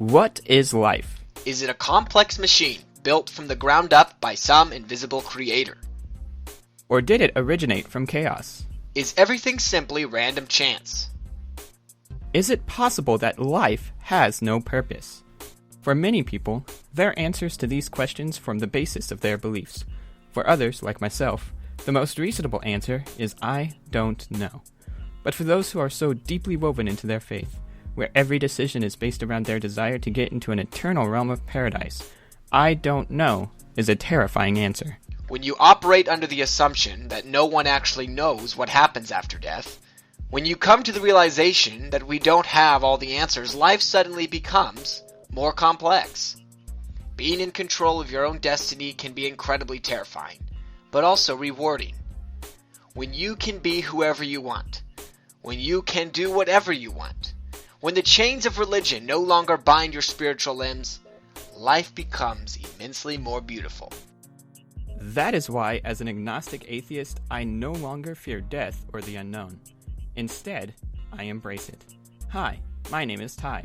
What is life? Is it a complex machine built from the ground up by some invisible creator? Or did it originate from chaos? Is everything simply random chance? Is it possible that life has no purpose? For many people, their answers to these questions form the basis of their beliefs. For others, like myself, the most reasonable answer is I don't know. But for those who are so deeply woven into their faith, where every decision is based around their desire to get into an eternal realm of paradise, I don't know is a terrifying answer. When you operate under the assumption that no one actually knows what happens after death, when you come to the realization that we don't have all the answers, life suddenly becomes more complex. Being in control of your own destiny can be incredibly terrifying, but also rewarding. When you can be whoever you want, when you can do whatever you want, when the chains of religion no longer bind your spiritual limbs, life becomes immensely more beautiful. That is why, as an agnostic atheist, I no longer fear death or the unknown. Instead, I embrace it. Hi, my name is Ty.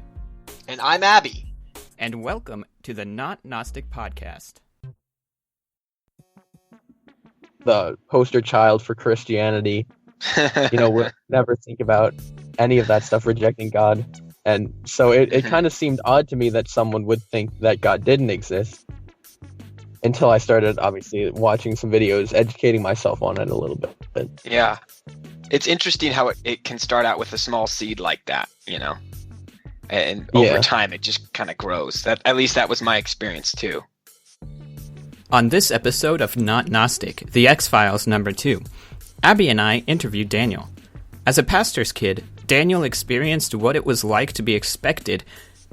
And I'm Abby. And welcome to the Not Gnostic podcast. The poster child for Christianity. We'll never think about any of that stuff, rejecting God. And so it kind of seemed odd to me that someone would think that God didn't exist until I started, obviously, watching some videos, educating myself on it a little bit. Yeah. It's interesting how it can start out with a small seed like that, and over time it just kind of grows. At least that was my experience too. On this episode of Not Gnostic, The X-Files number 2, Abby and I interviewed Daniel. As a pastor's kid, Daniel experienced what it was like to be expected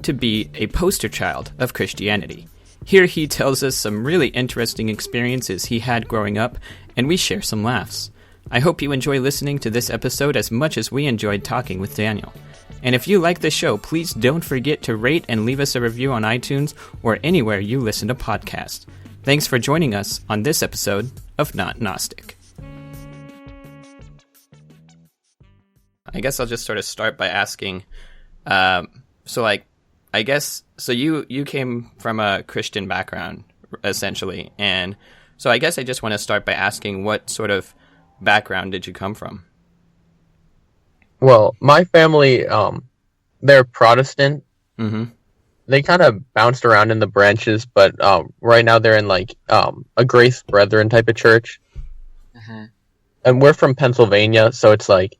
to be a poster child of Christianity. Here he tells us some really interesting experiences he had growing up, and we share some laughs. I hope you enjoy listening to this episode as much as we enjoyed talking with Daniel. And if you like the show, please don't forget to rate and leave us a review on iTunes or anywhere you listen to podcasts. Thanks for joining us on this episode of Not Gnostic. I guess I'll just sort of start by asking, so you came from a Christian background, essentially, and so I guess I just want to start by asking, what sort of background did you come from? Well, my family, they're Protestant. Mm-hmm. They kind of bounced around in the branches, but right now they're in a Grace Brethren type of church. Mm-hmm. And we're from Pennsylvania, so it's like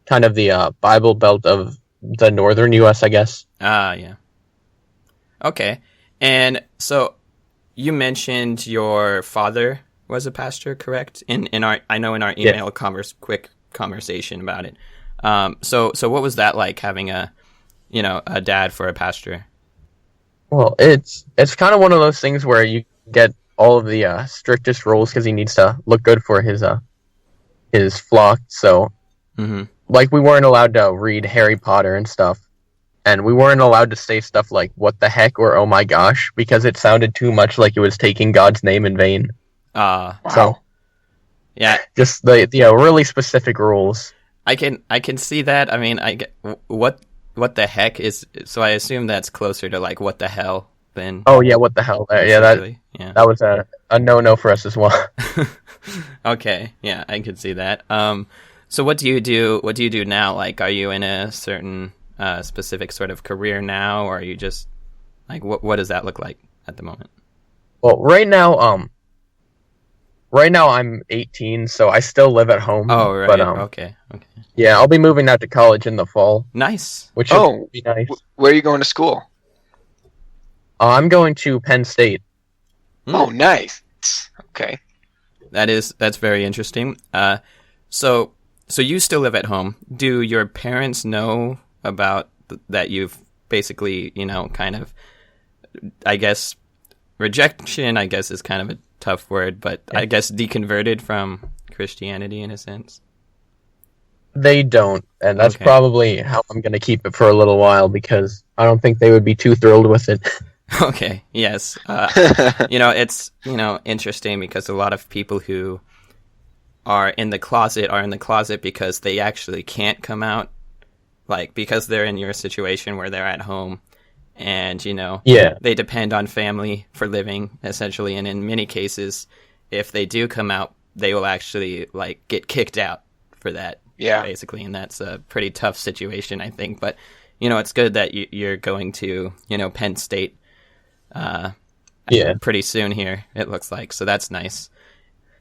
kind of the Bible Belt of the northern U.S., I guess. Yeah. Okay. And so you mentioned your father was a pastor, correct? In our email quick conversation about it. So what was that like, having a dad for a pastor? Well, it's kind of one of those things where you get all of the strictest rules because he needs to look good for his flock. So, mm-hmm. We weren't allowed to read Harry Potter and stuff, and we weren't allowed to say stuff like "what the heck" or "oh my gosh" because it sounded too much like it was taking God's name in vain. Wow. So, yeah, just the really specific rules. I can see that. I mean, I get what the heck is. So I assume that's closer to like what the hell than. Oh yeah, what the hell? That was a no for us as well. Okay, yeah, I could see that. So what do you do? What do you do now? Like, are you in a certain specific sort of career now, or are you just like what does that look like at the moment? Well, right now I'm 18, so I still live at home. Oh, right. But, Okay. Yeah, I'll be moving out to college in the fall. Nice. Which will be nice. Where are you going to school? I'm going to Penn State. Oh, nice. Okay. That's very interesting. So you still live at home. Do your parents know about that you've basically, kind of, I guess, rejection, I guess, is kind of a tough word, but I guess deconverted from Christianity in a sense? They don't, and that's probably how I'm going to keep it for a little while, because I don't think they would be too thrilled with it. Okay, yes. It's, interesting because a lot of people who are in the closet because they actually can't come out, like because they're in your situation where they're at home and Yeah. they depend on family for living, essentially. And in many cases, if they do come out, they will actually get kicked out for that. Yeah. Basically, and that's a pretty tough situation, I think. But it's good that you're going to Penn State pretty soon here, it looks like. So that's nice.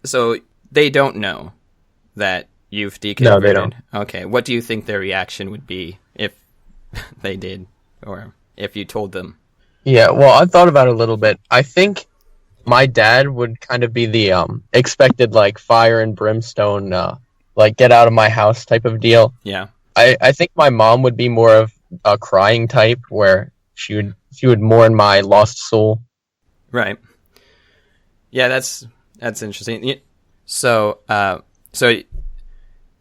So they don't know that you've deconverted. No, they don't. Okay, what do you think their reaction would be if they did, or if you told them? Yeah, well, I've thought about it a little bit. I think my dad would kind of be the expected fire and brimstone, get out of my house type of deal. Yeah. I think my mom would be more of a crying type, where she would mourn my lost soul. Right. Yeah, that's interesting. So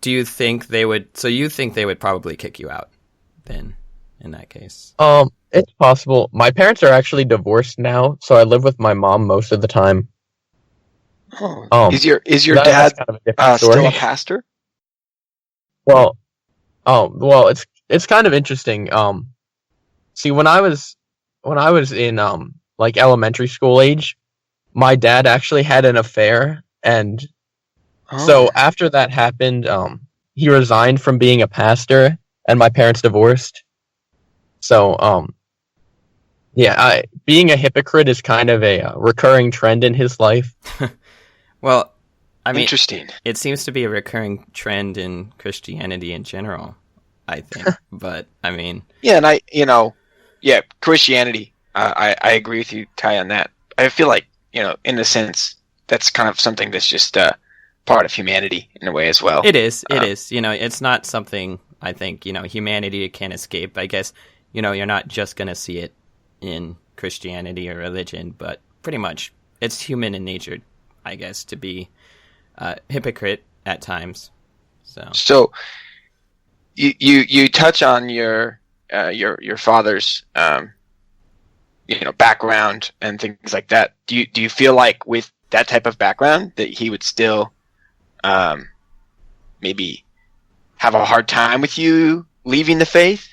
do you think they would? So you think they would probably kick you out then, in that case? It's possible. My parents are actually divorced now, so I live with my mom most of the time. Is your dad kind of still a pastor? Well, it's kind of interesting. See, when I was in elementary school age, my dad actually had an affair, and so after that happened, he resigned from being a pastor, and my parents divorced. So, being a hypocrite is kind of a recurring trend in his life. Well, I mean, interesting. It seems to be a recurring trend in Christianity in general, I think. But I mean, yeah, and Christianity. I agree with you, Ty, on that. I feel like in a sense, that's kind of something that's just part of humanity in a way as well. It is. It is. It's not something I think humanity can escape. I guess you're not just going to see it in Christianity or religion, but pretty much it's human in nature, I guess, to be hypocrite at times. So you touch on your father's background and things like that. Do you feel like with that type of background that he would still maybe have a hard time with you leaving the faith?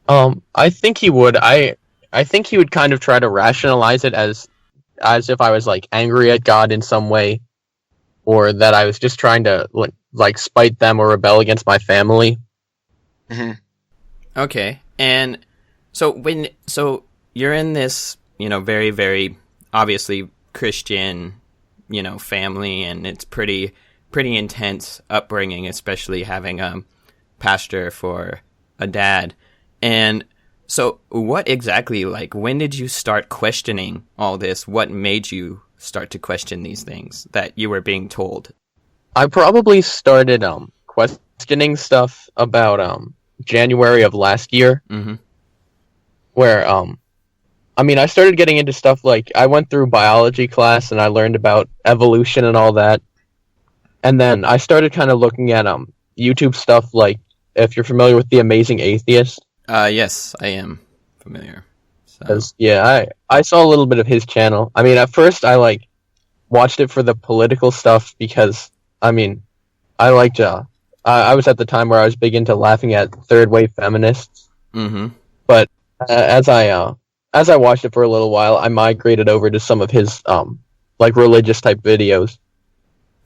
I think he would. I think he would kind of try to rationalize it as if I was angry at God in some way, or that I was just trying to spite them or rebel against my family. Mm-hmm. Okay, and so you're in this very, very obviously Christian family, and it's pretty intense upbringing, especially having a pastor for a dad. And so what exactly, when did you start questioning all this? What made you start to question these things that you were being told? I probably started questioning stuff about January of last year, mm-hmm. where I started getting into stuff I went through biology class and I learned about evolution and all that, and then I started kind of looking at YouTube stuff, if you're familiar with The Amazing Atheist. Yes, I am familiar. So. I saw a little bit of his channel. At first I watched it for the political stuff because I liked I was at the time where I was big into laughing at third wave feminists. Mm-hmm. But as I watched it for a little while, I migrated over to some of his religious type videos.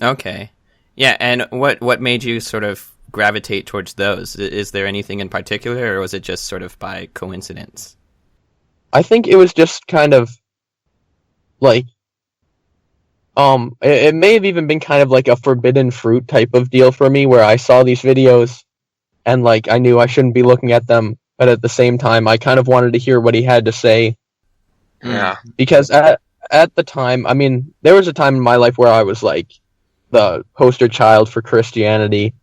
Okay. Yeah, and what made you sort of gravitate towards those? Is there anything in particular, or was it just sort of by coincidence? I think it was just kind of it may have even been kind of a forbidden fruit type of deal for me, where I saw these videos and I knew I shouldn't be looking at them, but at the same time I kind of wanted to hear what he had to say. Yeah. Because at the time, there was a time in my life where I was the poster child for Christianity.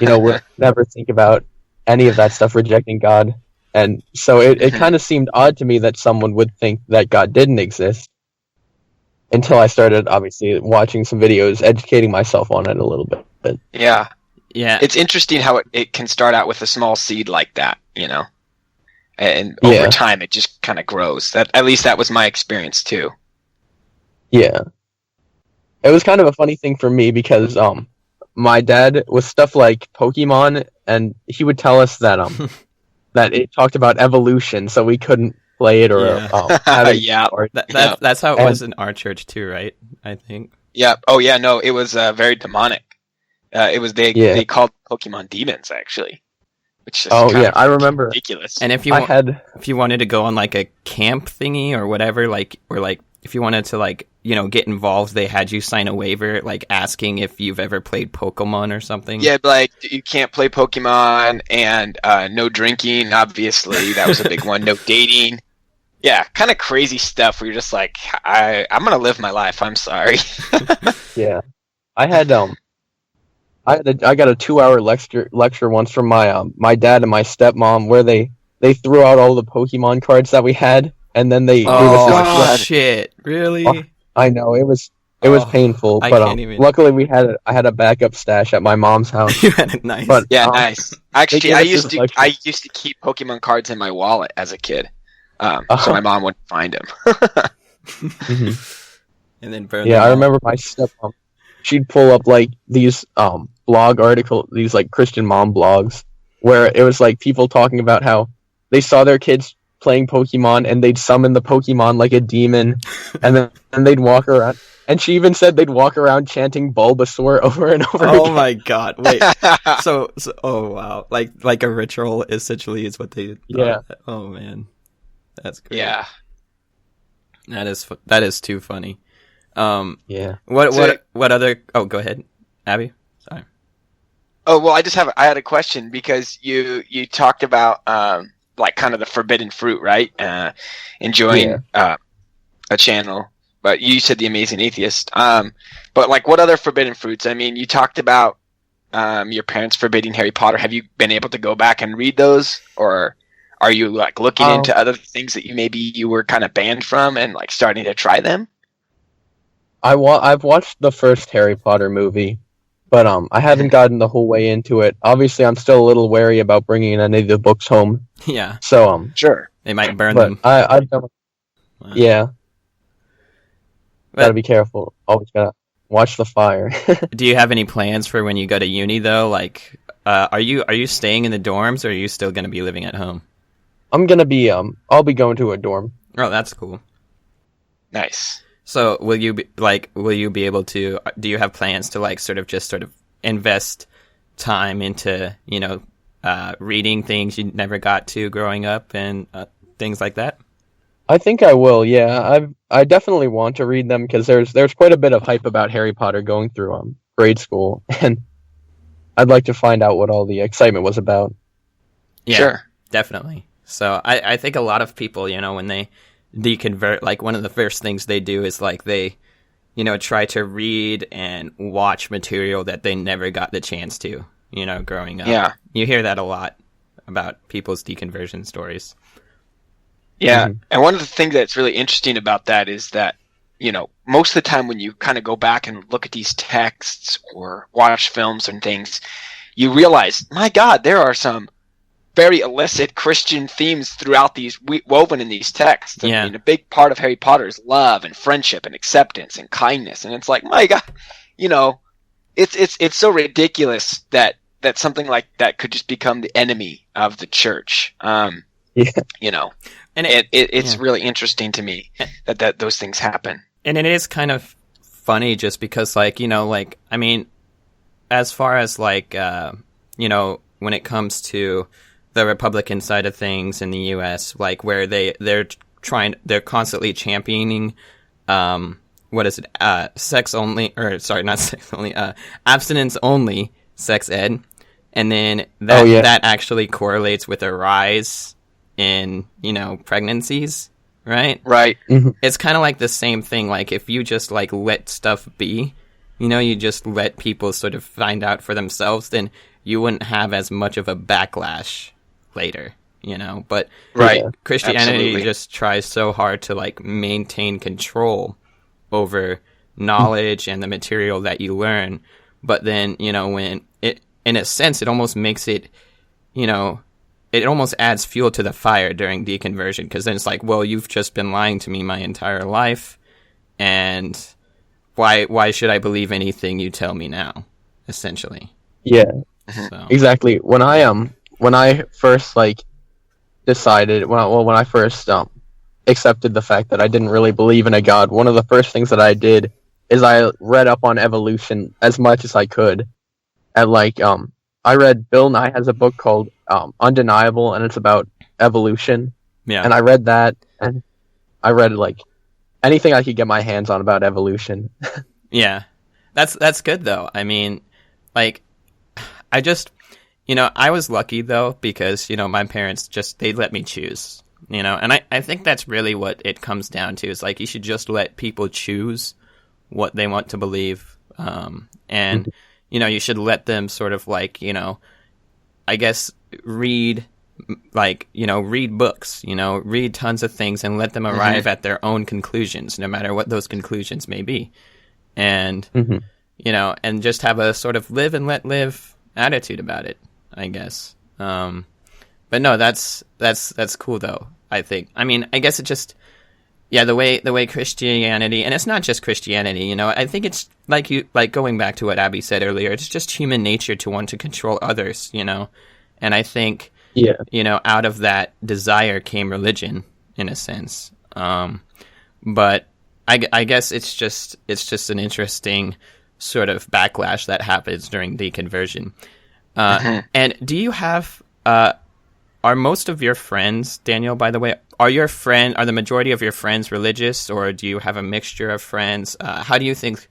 Would never think about any of that stuff, rejecting God. And so it kind of seemed odd to me that someone would think that God didn't exist, until I started, obviously, watching some videos, educating myself on it a little bit. Yeah. Yeah. It's interesting how it can start out with a small seed like that, and over time it just kind of grows. At least that was my experience too. Yeah. It was kind of a funny thing for me because my dad was stuff like Pokemon, and he would tell us that that it talked about evolution, so we couldn't play it or Yeah. have it. Yeah. That's how it And- was in our church too, right? I think. Yeah. Oh yeah. No, it was very demonic. It was they called Pokemon demons actually, which is kind of I remember. ridiculous. And if you wanted to go on like a camp thingy or whatever, like if you wanted to like get involved, they had you sign a waiver like asking if you've ever played Pokemon or something. Yeah, like you can't play Pokemon and no drinking. Obviously, that was a big one. No dating. Yeah, kind of crazy stuff. Where you're just like, I'm gonna live my life. I'm sorry. Yeah, I got a 2-hour lecture once from my dad and my stepmom where they threw out all the Pokemon cards that we had, and then they gave us this shit! Really? Oh, I know it was painful, I but can't even. luckily I had a backup stash at my mom's house. You had it nice. But Yeah, nice. Actually, gave I us used this to lecture. I used to keep Pokemon cards in my wallet as a kid, so my mom wouldn't find them. Mhm. And then burn. Yeah, them I all. remember my stepmom. She'd pull up like these blog articles, these like Christian mom blogs, where it was like people talking about how they saw their kids playing Pokemon and they'd summon the Pokemon like a demon, and then they'd walk around. And she even said they'd walk around chanting Bulbasaur over and over Oh again. my god! Wait. So oh wow! Like a ritual essentially is what they. Yeah. Oh man, that's great. Yeah. That is too funny. Yeah. What other? Oh, go ahead, Abby. Sorry. Oh well, I had a question because you talked about like kind of the forbidden fruit, right? Enjoying a channel, but you said the Amazing Atheist. But like, what other forbidden fruits? I mean, you talked about your parents forbidding Harry Potter. Have you been able to go back and read those, or are you like looking into other things that you were kind of banned from and like starting to try them? I've watched the first Harry Potter movie, but I haven't gotten the whole way into it. Obviously, I'm still a little wary about bringing any of the books home. Yeah, So Sure. they might burn but them. I've done. Wow. Yeah, But- gotta be careful. Always gotta watch the fire. Do you have any plans for when you go to uni though? Like, are you staying in the dorms or are you still going to be living at home? I'm gonna be I'll be going to a dorm. Oh, that's cool. Nice. So will you be able to? Do you have plans to like sort of invest time into reading things you never got to growing up and things like that? I think I will. Yeah, I definitely want to read them because there's quite a bit of hype about Harry Potter going through grade school, and I'd like to find out what all the excitement was about. Yeah, Sure. definitely. So I think a lot of people, when they deconvert, like one of the first things they do is like they, try to read and watch material that they never got the chance to, growing up. Yeah. You hear that a lot about people's deconversion stories. Yeah, Mhm. and one of the things that's really interesting about that is that, most of the time when you kind of go back and look at these texts or watch films and things, you realize, my God, there are some very illicit Christian themes throughout these woven in these texts. Yeah. I mean, a big part of Harry Potter is love and friendship and acceptance and kindness, and it's like, my God, it's so ridiculous that something like that could just become the enemy of the church. Yeah. And It's yeah. really interesting to me that those things happen. And it is kind of funny just because, I mean, as far as, when it comes to the Republican side of things in the U.S., like, where they're constantly championing, sex only, or sorry, not sex only, abstinence only sex ed. And then that actually correlates with a rise in, pregnancies. Right? Right. It's kind of like the same thing. Like, if you just, let stuff be, you just let people sort of find out for themselves, then you wouldn't have as much of a backlash later, But Right. Christianity Absolutely. just tries so hard to, maintain control over knowledge and the material that you learn. But then, when it, in a sense, it almost makes it, it almost adds fuel to the fire during deconversion, because then it's like, well, you've just been lying to me my entire life, and why should I believe anything you tell me now, essentially. Yeah. So Exactly. When I first decided, when I first accepted the fact that I didn't really believe in a god, one of the first things that I did is I read up on evolution as much as I could. And I read Bill Nye has a book called Undeniable, and it's about evolution. Yeah. And I read that, and I read anything I could get my hands on about evolution. Yeah. That's good though. I mean, I just, I was lucky though, because, my parents they let me choose, and I think that's really what it comes down to, is you should just let people choose what they want to believe. And, you should let them sort of I guess read books, read tons of things and let them arrive at their own conclusions, no matter what those conclusions may be. And, and just have a sort of live and let live attitude about it, I guess. But no, that's cool though, I think. I mean, I guess it just, the way Christianity, and it's not just Christianity, I think it's going back to what Abby said earlier, it's just human nature to want to control others, and I think, out of that desire came religion, in a sense. But I guess it's just an interesting sort of backlash that happens during the conversion. And do you have, are most of your friends, Daniel, by the way, are the majority of your friends religious, or do you have a mixture of friends? How do you think,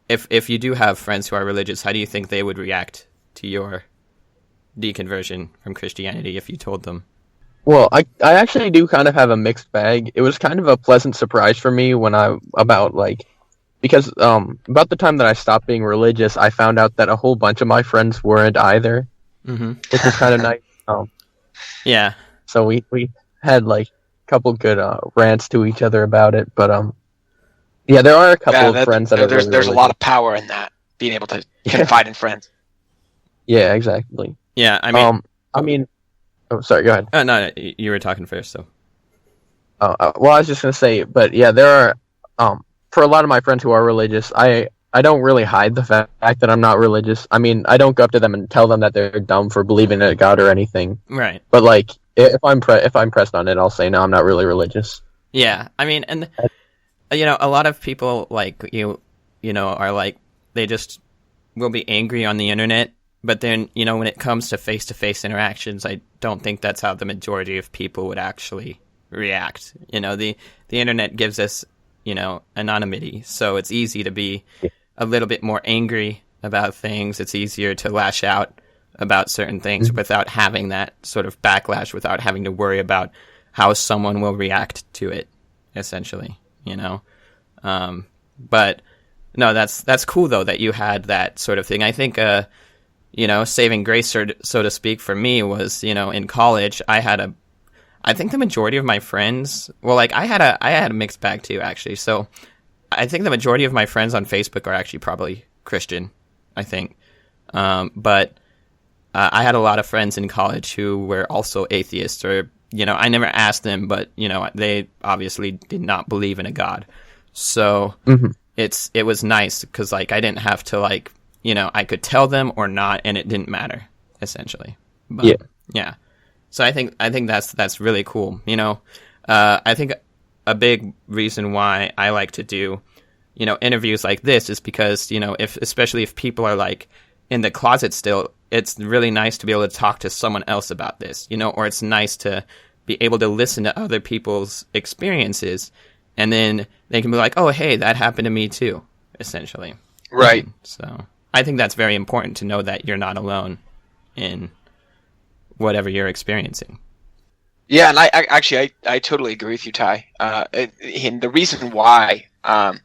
if you do have friends who are religious, how do you think they would react to your deconversion from Christianity if you told them? Well, I actually do kind of have a mixed bag. It was kind of a pleasant surprise for me when because about the time that I stopped being religious, I found out that a whole bunch of my friends weren't either, which was kind of nice. Yeah. So we had a couple good rants to each other about it, but there are a couple of friends that are there's really a lot of power in that, being able to confide in friends. Yeah, exactly. Yeah, I mean. Oh, sorry. Go ahead. No, you were talking first, so. Well, I was just gonna say, but yeah, there are for a lot of my friends who are religious, I don't really hide the fact that I'm not religious. I mean, I don't go up to them and tell them that they're dumb for believing in a god or anything. Right. But if I'm pressed on it, I'll say no, I'm not really religious. Yeah, I mean, and a lot of people are they just will be angry on the internet. But then, when it comes to face-to-face interactions, I don't think that's how the majority of people would actually react. The internet gives us, anonymity, so it's easy to be a little bit more angry about things. It's easier to lash out about certain things without having that sort of backlash, without having to worry about how someone will react to it, essentially, But, no, that's cool, though, that you had that sort of thing. I think, saving grace, so to speak, for me was, in college, I think the majority of my friends, I had a mixed bag too, actually. So I think the majority of my friends on Facebook are actually probably Christian, I think. But I had a lot of friends in college who were also atheists, or, I never asked them, but, they obviously did not believe in a God. So it was nice because, I didn't have to, I could tell them or not, and it didn't matter, essentially. But, yeah. So I think that's really cool. I think a big reason why I like to do, interviews like this is because, especially if people are in the closet still, it's really nice to be able to talk to someone else about this, or it's nice to be able to listen to other people's experiences, and then they can be like, oh, hey, that happened to me too, essentially. Right. So I think that's very important to know that you're not alone in whatever you're experiencing. Yeah, and I totally agree with you, Ty. And the reason why I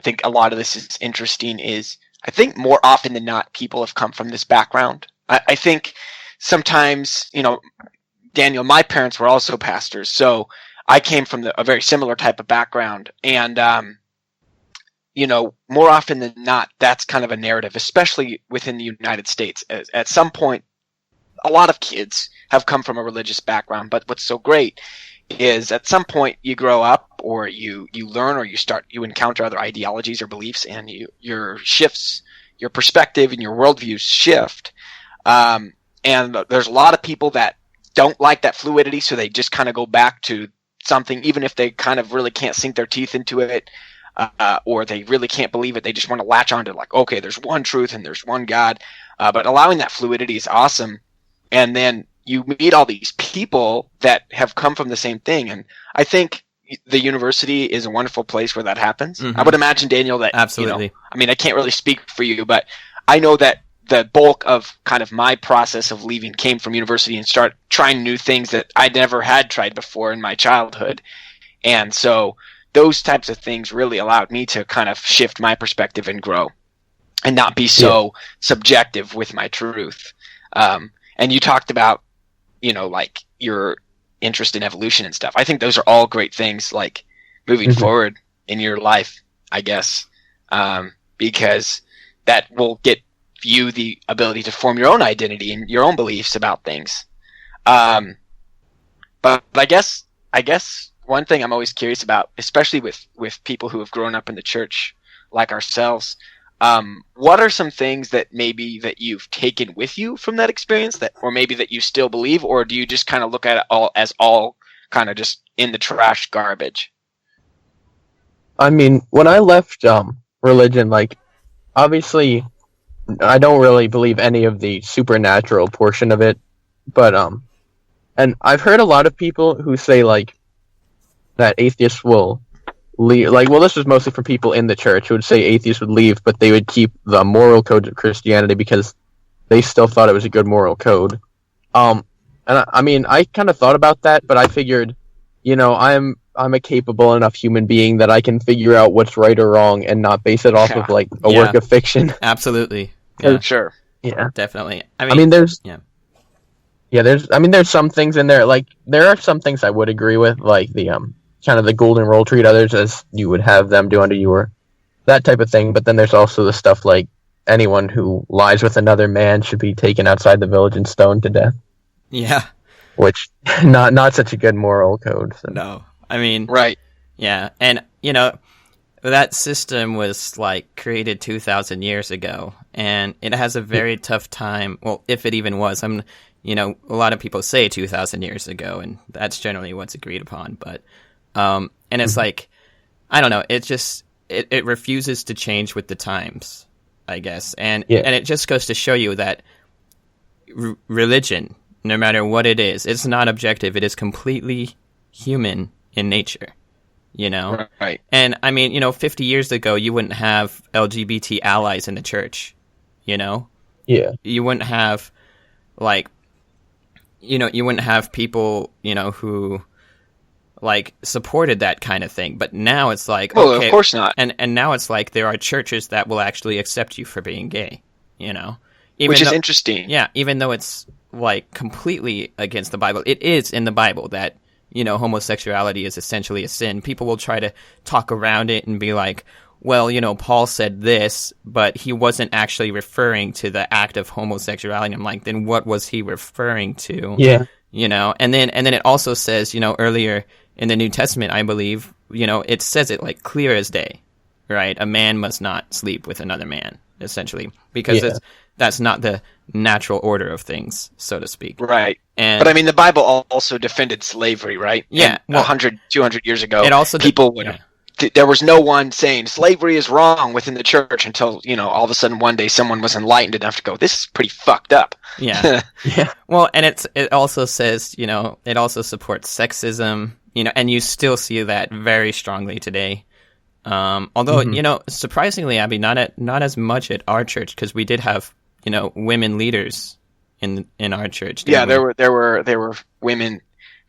think a lot of this is interesting is I think more often than not people have come from this background. I think sometimes, Daniel, my parents were also pastors, so I came from a very similar type of background, and more often than not, that's kind of a narrative, especially within the United States. At some point, a lot of kids have come from a religious background, but what's so great is at some point you grow up, or you learn, or you encounter other ideologies or beliefs, and your perspective and your worldview shift. And there's a lot of people that don't like that fluidity, so they just kind of go back to something, even if they kind of really can't sink their teeth into it, or they really can't believe it. They just want to latch on to like, okay, there's one truth and there's one God. But allowing that fluidity is awesome. And then you meet all these people that have come from the same thing. And I think the university is a wonderful place where that happens. I would imagine, Daniel, that Absolutely. I mean, I can't really speak for you, but I know that the bulk of kind of my process of leaving came from university and start trying new things that I never had tried before in my childhood. And so those types of things really allowed me to kind of shift my perspective and grow and not be so subjective with my truth. And you talked about, like your interest in evolution and stuff. I think those are all great things, like moving forward in your life, I guess, because that will get you the ability to form your own identity and your own beliefs about things. But I guess one thing I'm always curious about, especially with people who have grown up in the church like ourselves, what are some things that maybe that you've taken with you from that experience, that, or maybe that you still believe, or do you just kind of look at it all as all kind of just in the trash garbage? I mean, when I left religion, like, obviously I don't really believe any of the supernatural portion of it, but and I've heard a lot of people who say like that atheists will leave. Like, well, this was mostly from people in the church who would say atheists would leave, but they would keep the moral codes of Christianity because they still thought it was a good moral code. And I mean, I kind of thought about that, but I figured, I'm a capable enough human being that I can figure out what's right or wrong and not base it off of like a work of fiction. Absolutely. Yeah. Sure. Yeah. Definitely. There's some things in there, like there are some things I would agree with, like the kind of the golden rule, treat others as you would have them do unto you, or that type of thing. But then there's also the stuff like anyone who lies with another man should be taken outside the village and stoned to death. Yeah. Which not such a good moral code. So. No. I mean, right. Yeah. And that system was like created 2,000 years ago, and it has a very tough time. Well, if it even was, a lot of people say 2,000 years ago, and that's generally what's agreed upon. But, and it's like, I don't know, it refuses to change with the times, I guess. And it just goes to show you that religion, no matter what it is, it's not objective. It is completely human in nature. Right. And I mean, 50 years ago, you wouldn't have LGBT allies in the church, Yeah. You wouldn't have, like, you wouldn't have people, who, like, supported that kind of thing. But now it's like, well, okay, of course not. And now it's like there are churches that will actually accept you for being gay, Which is interesting. Yeah, even though it's, like, completely against the Bible. It is in the Bible that, homosexuality is essentially a sin. People will try to talk around it and be like, well, Paul said this, but he wasn't actually referring to the act of homosexuality. I'm like, then what was he referring to? Yeah. And then it also says, earlier in the New Testament, I believe, it says it like clear as day, right? A man must not sleep with another man, essentially, because that's not the natural order of things, so to speak. Right. But I mean, the Bible also defended slavery, right? Yeah. And 100, 200 years ago, it also people would... There was no one saying slavery is wrong within the church until, all of a sudden one day someone was enlightened enough to go, this is pretty fucked up. Yeah. Yeah. Well, and it also says, it also supports sexism, and you still see that very strongly today. Although, surprisingly, Abby, not as much at our church, because we did have, women leaders in our church. Yeah, there were women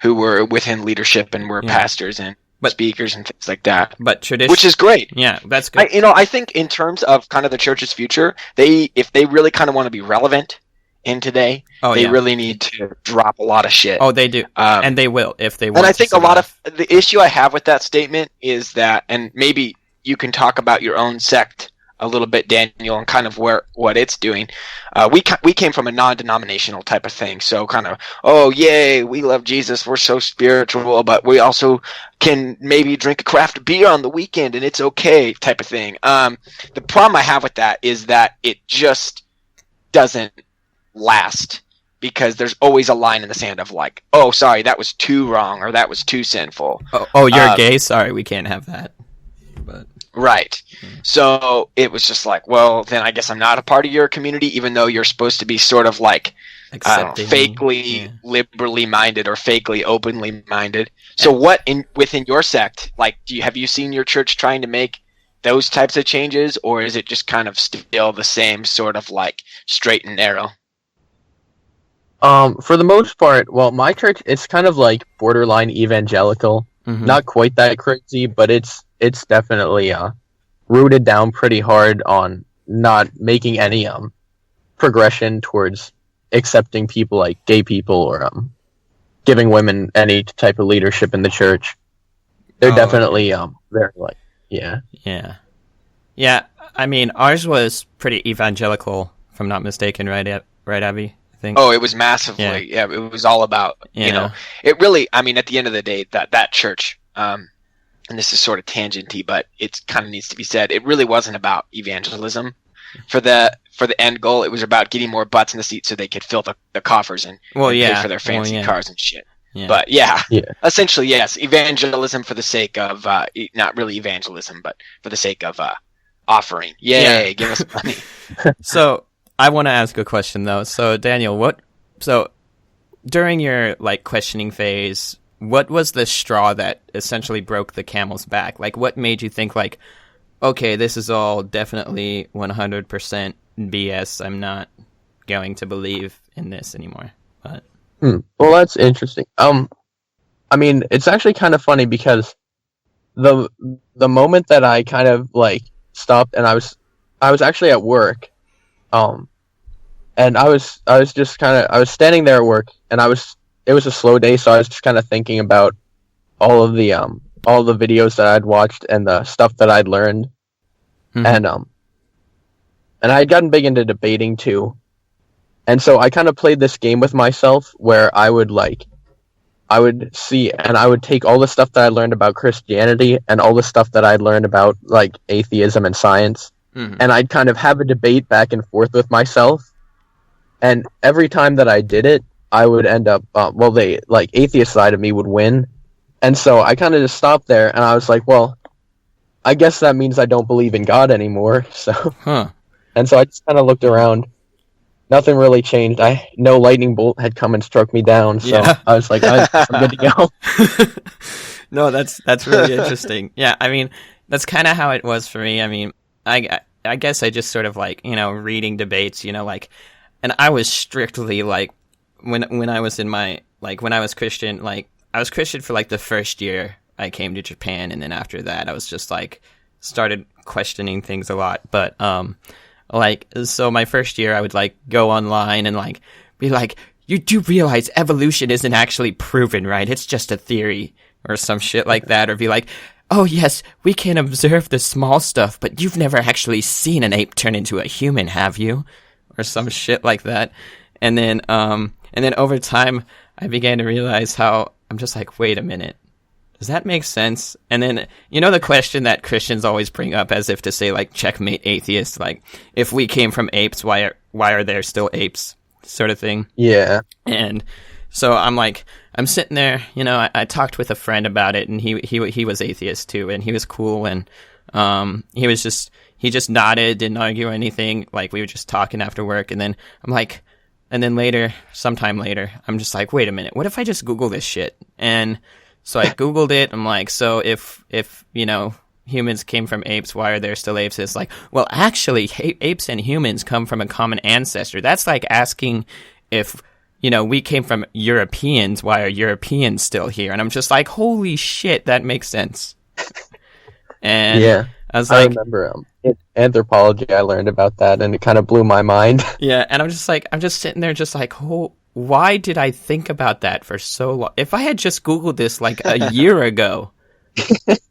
who were within leadership and were pastors and speakers and things like that. But tradition, which is great. Yeah, that's good. I think in terms of kind of the church's future, if they really kind of want to be relevant in today, they really need to drop a lot of shit. Oh, they do, and they will if they want. And I think a lot of the issue I have with that statement is that, and maybe you can talk about your own sect a little bit, Daniel, and kind of what it's doing. We came from a non-denominational type of thing, so kind of, oh yay, we love Jesus, we're so spiritual, but we also can maybe drink a craft beer on the weekend and it's okay type of thing. The problem I have with that is that it just doesn't last because there's always a line in the sand of like, oh, sorry, that was too wrong or that was too sinful. Oh, you're gay? Sorry, we can't have that. But right. So it was just like, well, then I guess I'm not a part of your community, even though you're supposed to be sort of like fakely liberally minded or fakely openly minded. So what within your sect, like, have you seen your church trying to make those types of changes, or is it just kind of still the same sort of like straight and narrow? For the most part, well, my church, it's kind of like borderline evangelical. Not quite that crazy, but it's definitely rooted down pretty hard on not making any progression towards accepting people like gay people or giving women any type of leadership in the church. They're definitely very like yeah. I mean, ours was pretty evangelical, if I'm not mistaken, right, Abby? I think. Oh, it was massively. Yeah, it was all about you know. It really. I mean, at the end of the day, that church. And this is sort of tangenty, but it kind of needs to be said. It really wasn't about evangelism. For the end goal, it was about getting more butts in the seats so they could fill the coffers and pay for their fancy cars and shit. Yeah. But essentially, yes, evangelism for the sake of not really evangelism, but for the sake of offering. Yay, give us money. So I want to ask a question though. So Daniel, during your like questioning phase, what was the straw that essentially broke the camel's back? Like, what made you think, like, okay, this is all definitely 100% BS. I'm not going to believe in this anymore. But well, that's interesting. I mean, it's actually kind of funny because the moment that I kind of like stopped, and I was actually at work, and I was standing there at work, and it was a slow day, so I was just kind of thinking about all of the videos that I'd watched and the stuff that I'd learned, and I had gotten big into debating too, and so I kind of played this game with myself where I would see and I would take all the stuff that I learned about Christianity and all the stuff that I'd learned about like atheism and science, and I'd kind of have a debate back and forth with myself, and every time that I did it, I would end up, the atheist side of me would win. And so I kind of just stopped there, and I was like, well, I guess that means I don't believe in God anymore. So, And so I just kind of looked around. Nothing really changed. No lightning bolt had come and struck me down, so I was like, I'm good to go. No, that's really interesting. Yeah, I mean, that's kind of how it was for me. I mean, I guess I just sort of like, reading debates, like, and I was strictly like, when I was in my, like, when I was Christian, like, I was Christian for, like, the first year I came to Japan, and then after that, I was just, like, started questioning things a lot, but, so my first year, I would, like, go online and, like, be like, you do realize evolution isn't actually proven, right? It's just a theory, or some shit like that, or be like, oh, yes, we can observe the small stuff, but you've never actually seen an ape turn into a human, have you? Or some shit like that, and then over time, I began to realize how I'm just like, wait a minute, does that make sense? And then, the question that Christians always bring up as if to say, like, checkmate atheists, like, if we came from apes, why are there still apes, sort of thing. Yeah. And so I'm sitting there, I talked with a friend about it, and he was atheist too, and he was cool, and he just nodded, didn't argue or anything, like, we were just talking after work, and then I'm like, and then sometime later, I'm just like, wait a minute, what if I just Google this shit? And so I Googled it. I'm like, so if humans came from apes, why are there still apes? It's like, well, actually, apes and humans come from a common ancestor. That's like asking if, we came from Europeans, why are Europeans still here? And I'm just like, holy shit, that makes sense. And yeah. I remember in anthropology, I learned about that, and it kind of blew my mind. Yeah, and I'm just sitting there just like, why did I think about that for so long? If I had just Googled this like a year ago,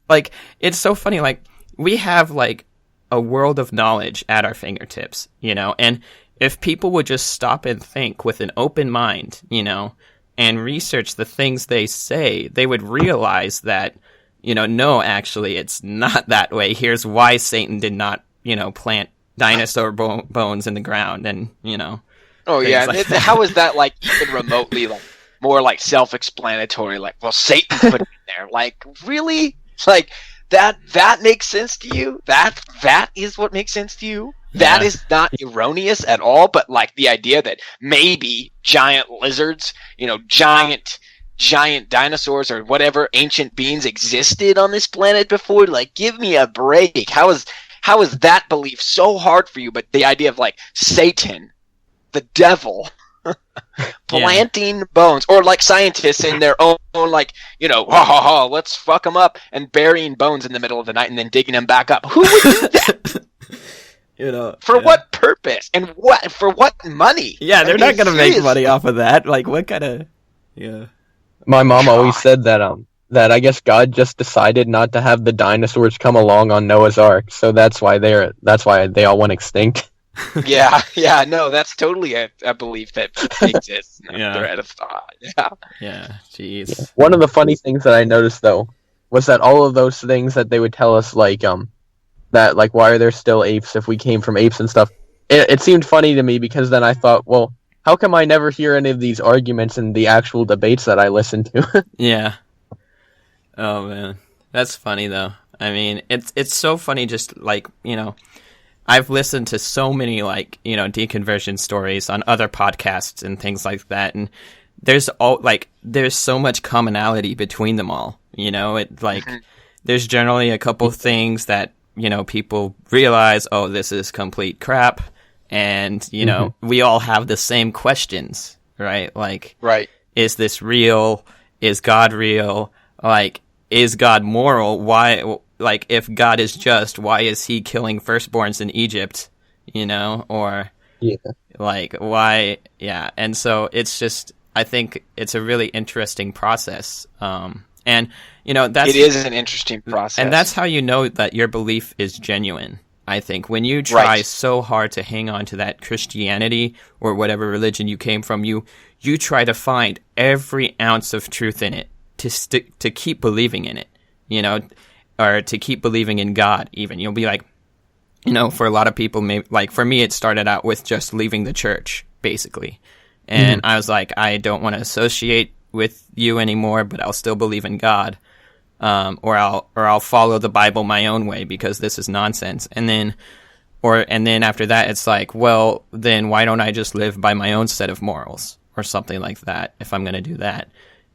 like, it's so funny, like, we have like a world of knowledge at our fingertips, and if people would just stop and think with an open mind, and research the things they say, they would realize that, no, actually, it's not that way. Here's why Satan did not, plant dinosaur bones in the ground, and, Oh yeah, Things like and how is that like even remotely like more like self-explanatory? Like, well, Satan put it in there. Like, really? Like that makes sense to you? That is what makes sense to you? That Yeah. is not erroneous at all. But like the idea that maybe giant lizards, giant dinosaurs or whatever ancient beings existed on this planet before. Like, give me a break. How is that belief so hard for you? But the idea of like Satan, the devil, planting bones, or like scientists in their own like, let's fuck them up and burying bones in the middle of the night and then digging them back up. Who would do that? For what purpose and for what money? Yeah, they're not gonna make money off of that. Like, what kind of? Yeah. My mom always said that I guess God just decided not to have the dinosaurs come along on Noah's Ark, so that's why they all went extinct. yeah, no, that's totally a belief that exists. Yeah. Thread of thought. Yeah, jeez. Yeah. One of the funny things that I noticed though was that all of those things that they would tell us, like that like why are there still apes if we came from apes and stuff, it seemed funny to me because then I thought, well, how come I never hear any of these arguments in the actual debates that I listen to? Yeah. Oh man, that's funny though. I mean, it's so funny. Just like I've listened to so many like deconversion stories on other podcasts and things like that, and there's so much commonality between them all. It like there's generally a couple things that people realize, oh, this is complete crap, and we all have the same questions, right? Like, right. Is this real? Is God real? Like, is God moral? Why? Like, if God is just, why is he killing firstborns in Egypt? Or like, why? Yeah. And so it's just, I think it's a really interesting process. And it is an interesting process. And that's how you know that your belief is genuine. I think when you try so hard to hang on to that Christianity or whatever religion you came from, you try to find every ounce of truth in it to keep believing in it, or to keep believing in God. Even you'll be like, for a lot of people, maybe, like for me, it started out with just leaving the church basically, and I was like, I don't want to associate with you anymore, but I'll still believe in God. Or I'll follow the Bible my own way because this is nonsense. And then after that, it's like, well, then why don't I just live by my own set of morals or something like that if I'm going to do that?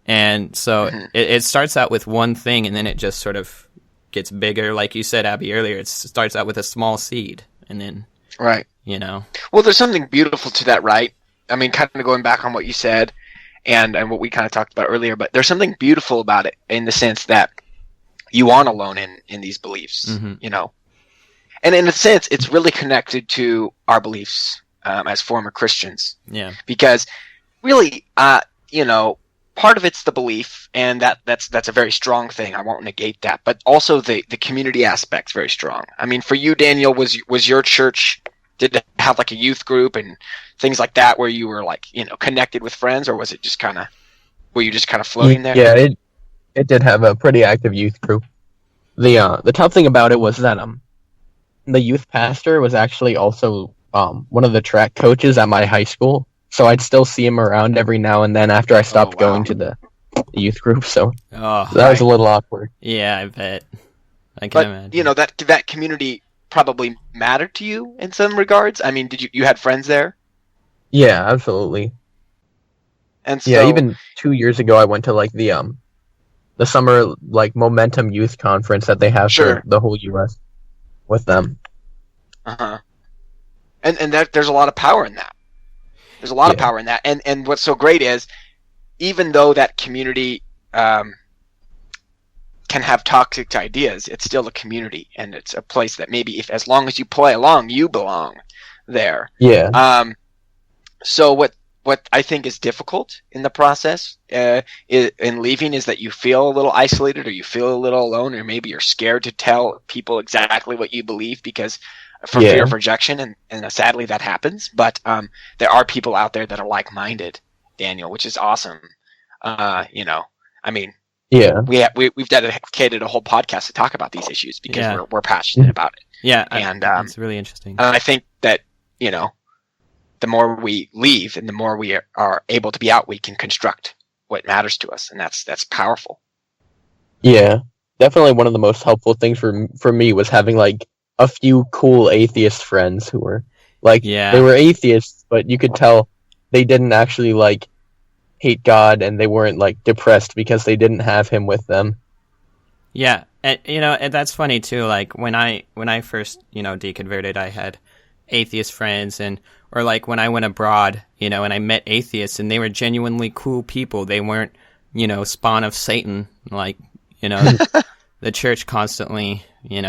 And so it starts out with one thing, and then it just sort of gets bigger. Like you said, Abby, earlier, it starts out with a small seed, and then right. Well, there's something beautiful to that, right? I mean, kind of going back on what you said. And what we kind of talked about earlier, but there's something beautiful about it in the sense that you aren't alone in these beliefs, And in a sense, it's really connected to our beliefs as former Christians. Yeah. Because really, part of it's the belief, and that's a very strong thing. I won't negate that, but also the community aspect's very strong. I mean, for you, Daniel, was your church, did it have like a youth group and things like that where you were like, connected with friends, or was it just were you just kind of floating there? Yeah, it did have a pretty active youth group. The tough thing about it was that the youth pastor was actually also one of the track coaches at my high school, so I'd still see him around every now and then after I stopped going to the youth group. So that was a little awkward. Yeah, I bet. I can imagine. That community probably mattered to you in some regards. I mean, did you had friends there? Yeah, absolutely. And so, yeah, even 2 years ago, I went to like the summer like Momentum Youth Conference that they have for the whole U.S. with them. And there's a lot of power in that. There's a lot of power in that. And what's so great is, even though that community can have toxic ideas, it's still a community, and it's a place that maybe as long as you play along, you belong there. Yeah. So what I think is difficult in the process in leaving is that you feel a little isolated, or you feel a little alone, or maybe you're scared to tell people exactly what you believe because for fear of rejection, and sadly that happens. But there are people out there that are like-minded, Daniel, which is awesome. I mean, we've dedicated a whole podcast to talk about these issues because we're passionate about it. Yeah, and it's really interesting. And I think that the more we leave and the more we are able to be out, we can construct what matters to us, and that's powerful. Yeah, definitely one of the most helpful things for me was having like a few cool atheist friends who were like Yeah. they were atheists, but you could tell they didn't actually like hate God, and they weren't like depressed because they didn't have him with them. Yeah, and and that's funny too. Like when I first deconverted, I had atheist friends, or like when I went abroad, and I met atheists, and they were genuinely cool people. They weren't spawn of Satan, like the church constantly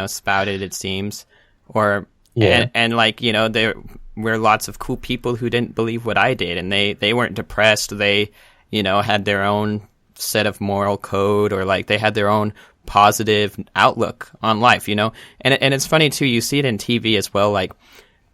spouted, it seems, or Yeah. and like there were lots of cool people who didn't believe what I did, and they weren't depressed. They had their own set of moral code, or like they had their own positive outlook on life, and it's funny too, you see it in TV as well, like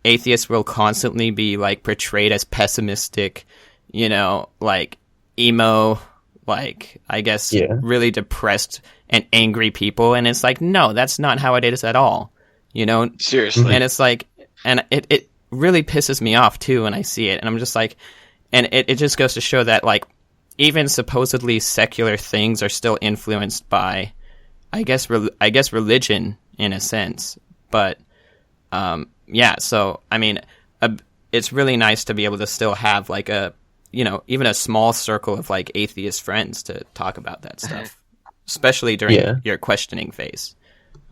atheists will constantly be like portrayed as pessimistic, like emo, like I guess really depressed and angry people, and it's like, no, that's not how it is at all, Seriously. and it's like, and it really pisses me off too when I see it, and I'm just like, and it just goes to show that like even supposedly secular things are still influenced by I guess religion in a sense, but so I mean, it's really nice to be able to still have like a even a small circle of like atheist friends to talk about that stuff, especially during your questioning phase.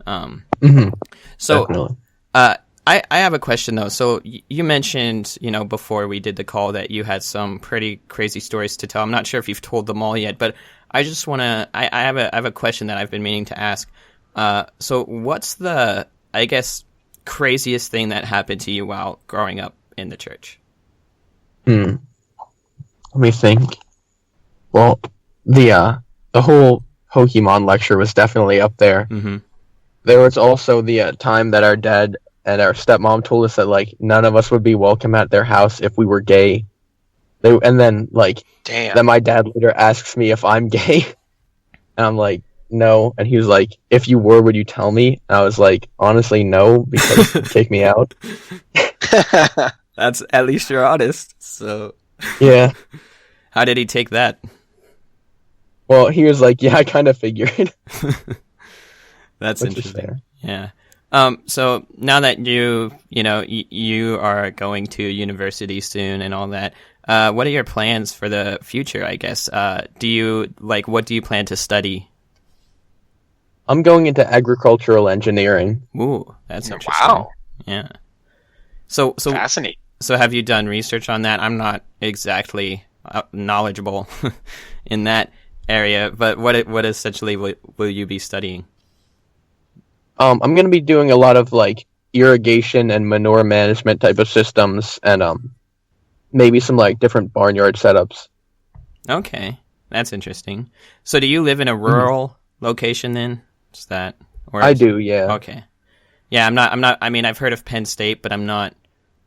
So, Definitely. I have a question though. So you mentioned before we did the call that you had some pretty crazy stories to tell. I'm not sure if you've told them all yet, but I just want to. I have a question that I've been meaning to ask. So what's the craziest thing that happened to you while growing up in the church? Let me think. Well, the whole Pokemon lecture was definitely up there. Mm-hmm. There was also the time that our dad and our stepmom told us that like none of us would be welcome at their house if we were gay. And then like Damn. then my dad later asks me if I'm gay, and I'm like, no. And he was like, if you were, would you tell me? And I was like, honestly, no, because he'd kick me out. That's, at least you're honest. So Yeah. how did he take that? Well, he was like, yeah, I kind of figured. That's Which is interesting. fair. Yeah. So now that you are going to university soon and all that, what are your plans for the future, I guess? What do you plan to study? I'm going into agricultural engineering. Ooh, that's interesting. Wow. Yeah. So Fascinating. So have you done research on that? I'm not exactly knowledgeable in that area, but what essentially will you be studying? I'm going to be doing a lot of like irrigation and manure management type of systems, and maybe some like different barnyard setups. Okay, that's interesting. So do you live in a rural location then? Is that? I do, yeah. Okay. Yeah, I'm not. I mean, I've heard of Penn State, but I'm not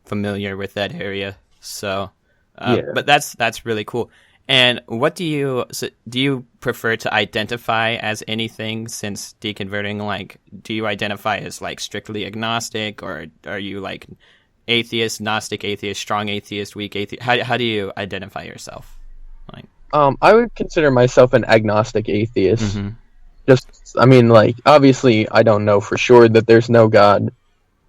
familiar with that area. So, but that's really cool. And what do you prefer to identify as anything since deconverting? Like, do you identify as like strictly agnostic, or are you like atheist, Gnostic atheist, strong atheist, weak atheist? How do you identify yourself? Like, I would consider myself an agnostic atheist. mm-hmm. I mean, like, obviously, I don't know for sure that there's no God,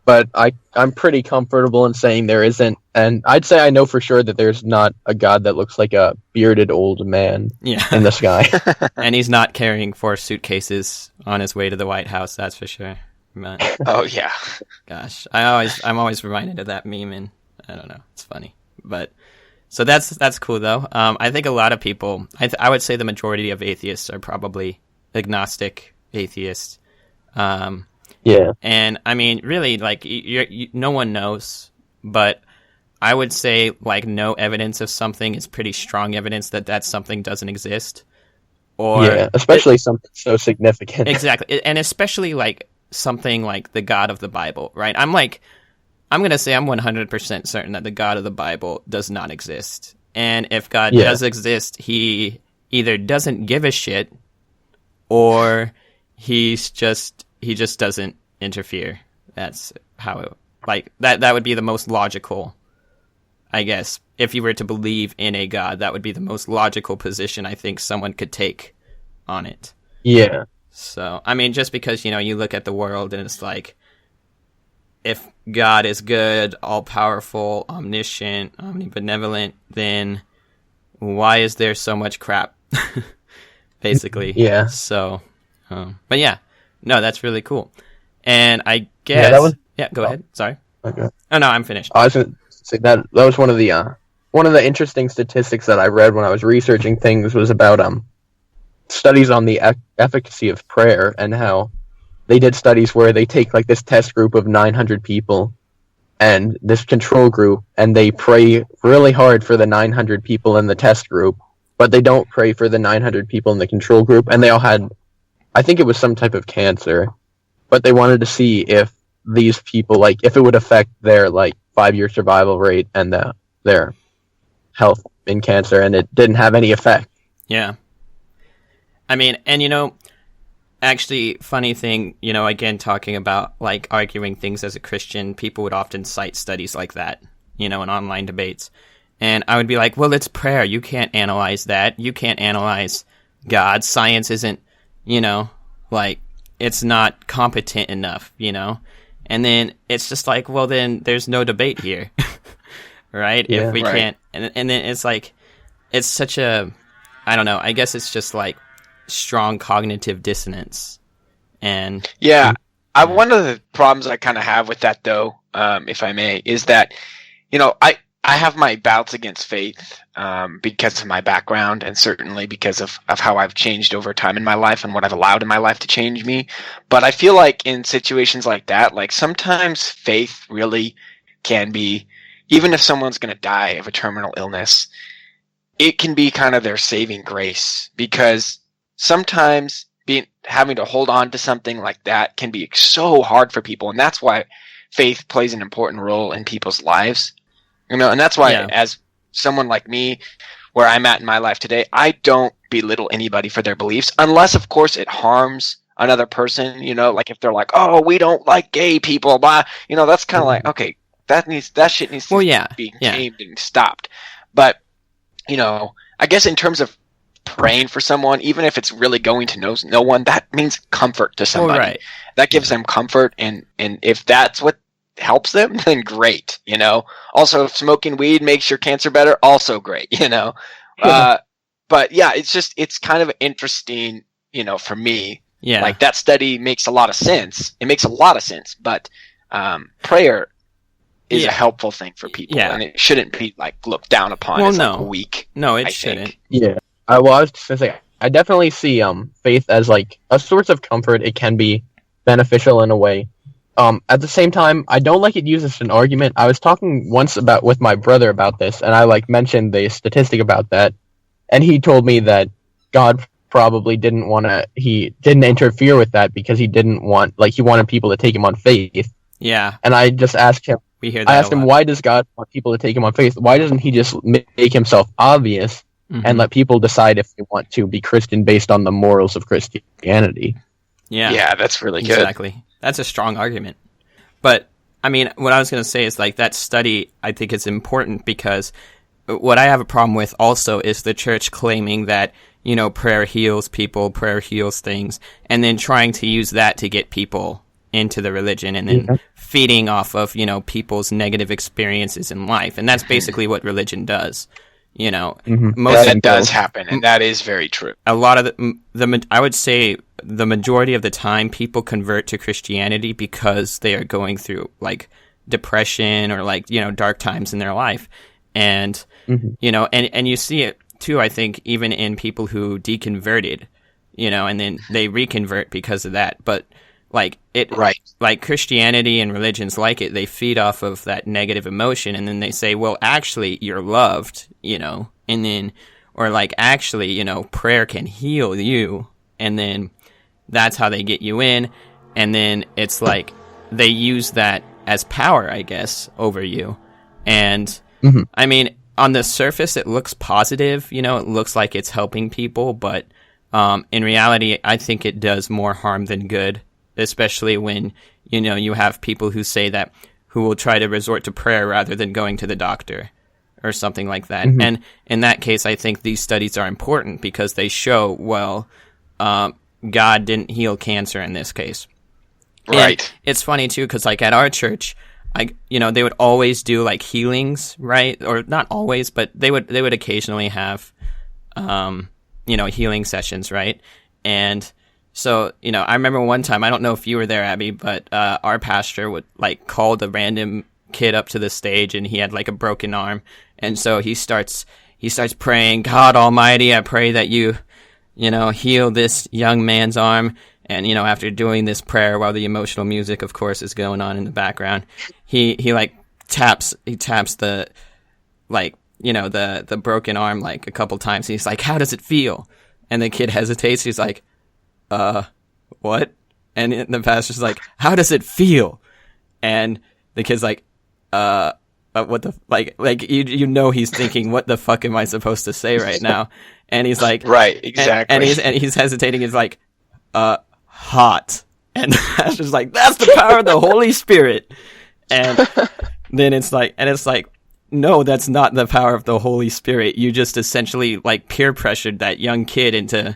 but I'm pretty comfortable in saying there isn't, and I'd say I know for sure that there's not a God that looks like a bearded old man in the sky. And he's not carrying 4 suitcases on his way to the White House, that's for sure. But, Oh yeah. gosh, I'm always reminded of that meme, and I don't know, it's funny. But so that's cool though. I think a lot of people, I would say the majority of atheists are probably agnostic atheists. Yeah. And I mean, really, like, no one knows, but I would say, like, no evidence of something is pretty strong evidence that something doesn't exist. Or Yeah, especially something so significant. Exactly. And especially, like, something like the God of the Bible, right? I'm going to say I'm 100% certain that the God of the Bible does not exist. And if God does exist, he either doesn't give a shit, or he just doesn't interfere. That's how it, like, that would be the most logical I guess, if you were to believe in a God, that would be the most logical position I think someone could take on it. Yeah. So, I mean, just because, you look at the world and it's like, if God is good, all-powerful, omniscient, omnibenevolent, then why is there so much crap? Basically. Yeah. So, but yeah, no, that's really cool. And I guess... Yeah, that was... Yeah, go ahead. Sorry. Okay. Oh, no, I'm finished. I was going to say that was one of the interesting statistics that I read when I was researching things was about studies on the efficacy of prayer, and how they did studies where they take like this test group of 900 people and this control group, and they pray really hard for the 900 people in the test group, but they don't pray for the 900 people in the control group, and they all had, I think it was some type of cancer, but they wanted to see if these people, like, if it would affect their, like, 5-year survival rate and their health in cancer, and it didn't have any effect. Yeah. I mean, and actually, funny thing, again, talking about, like, arguing things as a Christian, people would often cite studies like that, in online debates. And I would be like, well, it's prayer. You can't analyze that. You can't analyze God. Science isn't, like, it's not competent enough, And then it's just like, well, then there's no debate here, right? Yeah, if we right. can't, and then it's like, it's such a, I don't know, I guess it's just like strong cognitive dissonance. And Yeah. One of the problems I kind of have with that, though, if I may, is that, I have my bouts against faith because of my background, and certainly because of how I've changed over time in my life and what I've allowed in my life to change me. But I feel like in situations like that, like sometimes faith really can be, even if someone's going to die of a terminal illness, it can be kind of their saving grace, because sometimes having to hold on to something like that can be so hard for people. And that's why faith plays an important role in people's lives. And that's why, as someone like me, where I'm at in my life today, I don't belittle anybody for their beliefs, unless, of course, it harms another person. Like if they're like, "Oh, we don't like gay people," blah. That's kind of like, okay, that shit needs to be tamed and stopped. But I guess in terms of praying for someone, even if it's really going to no one, that means comfort to somebody. Well, right. That gives them comfort, and if that's what helps them, then great. Also, if smoking weed makes your cancer better, also great. But yeah, it's kind of interesting, for me. Yeah. Like that study makes a lot of sense. It makes a lot of sense, but prayer is a helpful thing for people, and it shouldn't be like looked down upon as like weak. No, it I shouldn't. think. Yeah. I was just gonna say, I definitely see faith as like a source of comfort. It can be beneficial in a way. At the same time, I don't like it used as an argument. I was talking once with my brother about this, and I mentioned the statistic about that, and he told me that God probably he didn't interfere with that because he didn't want, he wanted people to take him on faith. Yeah. And I just asked him, I asked him, why does God want people to take him on faith? Why doesn't he just make himself obvious and let people decide if they want to be Christian based on the morals of Christianity? Yeah, that's really good. Exactly. That's a strong argument. But, I mean, what I was going to say is, that study, I think, is important because what I have a problem with also is the church claiming that, prayer heals people, prayer heals things, and then trying to use that to get people into the religion and then feeding off of, people's negative experiences in life. And that's basically what religion does. Most that does happen, and that is very true. A lot of I would say the majority of the time people convert to Christianity because they are going through depression or dark times in their life. And, and you see it too, I think, even in people who deconverted, and then they reconvert because of that. But Christianity and religions like it, they feed off of that negative emotion, and then they say, well, actually, you're loved, and then, or actually, prayer can heal you, and then that's how they get you in, and then it's they use that as power, I guess, over you. And, I mean, on the surface, it looks positive, it looks like it's helping people, but in reality, I think it does more harm than good. Especially when, you have people who say that, who will try to resort to prayer rather than going to the doctor. or something like that. Mhm. And in that case, I think these studies are important because they show, well, God didn't heal cancer in this case. Right. And it's funny too, because like at our church, they would always do like healings, right? Or not always, but they would occasionally have, healing sessions, right? And so, I remember one time, I don't know if you were there, Abby, but our pastor would like call the random kid up to the stage, and he had like a broken arm, and so he starts praying, God Almighty, I pray that you heal this young man's arm. And, after doing this prayer while the emotional music, of course, is going on in the background, he taps the, the broken arm, like, a couple times. He's like, how does it feel? And the kid hesitates. He's like, what? And the pastor's like, how does it feel? And the kid's like, what the, he's thinking, what the fuck am I supposed to say right now? And he's like, right, exactly. And he's hesitating. He's like, hot. And the pastor's like, that's the power of the Holy Spirit. And then it's like, no, that's not the power of the Holy Spirit. You just essentially like peer pressured that young kid into,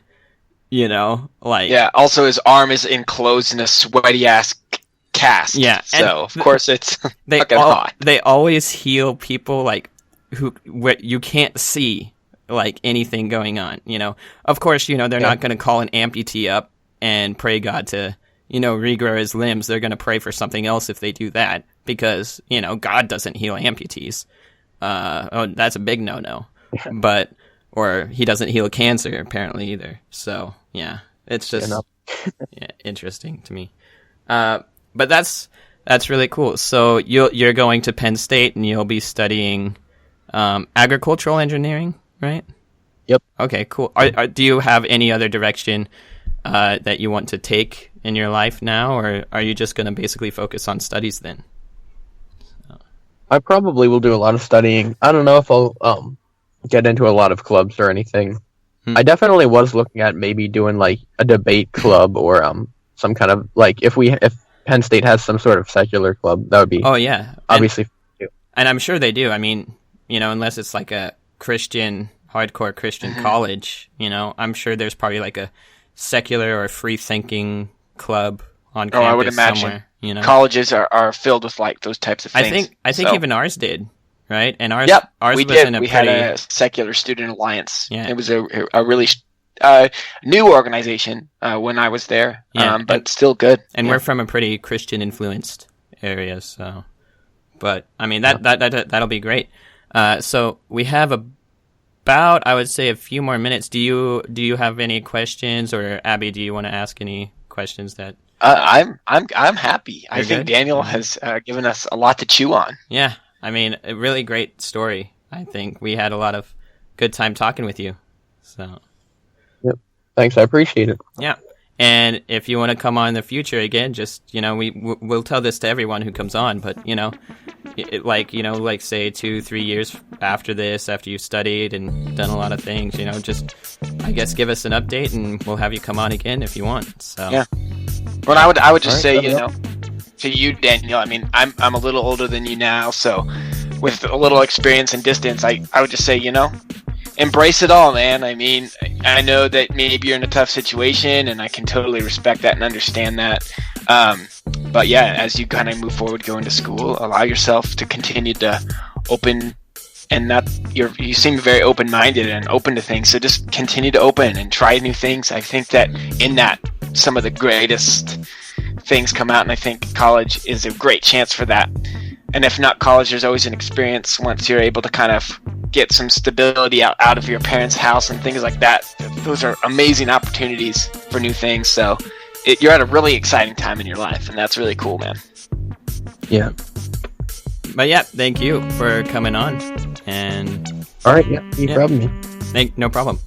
Yeah, also his arm is enclosed in a sweaty ass cast. Yeah. So, of course, it's fucking hot. They always heal people like where you can't see like anything going on, Of course, they're not going to call an amputee up and pray God to, regrow his limbs. They're going to pray for something else if they do that because, God doesn't heal amputees. That's a big no-no. Or he doesn't heal cancer apparently either. So, yeah, it's just interesting to me. But that's really cool. So you're going to Penn State and you'll be studying agricultural engineering, right? Yep. Okay, cool. Do you have any other direction that you want to take in your life now, or are you just going to basically focus on studies then? I probably will do a lot of studying. I don't know if I'll get into a lot of clubs or anything. I definitely was looking at maybe doing like a debate club or some kind of like if Penn State has some sort of secular club, that would be obviously. And I'm sure they do. I mean, unless it's like a hardcore Christian college, I'm sure there's probably like a secular or free thinking club on campus I would imagine somewhere. Colleges are filled with like those types of things. I think even ours did, right? And ours we was did. We had a secular student alliance. Yeah. It was a really new organization when I was there, but still good. And we're from a pretty Christian influenced area, so. But I mean that'll be great. So we have about, I would say, a few more minutes. Do you have any questions, or Abby, do you want to ask any questions that? I'm happy. I You're think good? Daniel has given us a lot to chew on. Yeah, I mean, a really great story. I think we had a lot of good time talking with you. So. Yep. Thanks, I appreciate it. Yeah. And if you want to come on in the future again, just, we'll tell this to everyone who comes on, but, say 2-3 years after this, after you've studied and done a lot of things, just, I guess, give us an update and we'll have you come on again if you want. So. Yeah. Well, I would just say, Right, to you, Daniel, I mean, I'm a little older than you now, so with a little experience and distance, I would just say, embrace it all, man. I mean, I know that maybe you're in a tough situation, and I can totally respect that and understand that. But yeah, as you kind of move forward going to school, allow yourself to continue to open, and you seem very open-minded and open to things. So just continue to open and try new things. I think that in that, some of the greatest things come out, and I think college is a great chance for that. And if not college, there's always an experience once you're able to kind of get some stability out of your parents' house and things like that. Those are amazing opportunities for new things. So you're at a really exciting time in your life, and that's really cool, man. Yeah. But yeah, thank you for coming on. And all right. Yeah. No problem. No problem.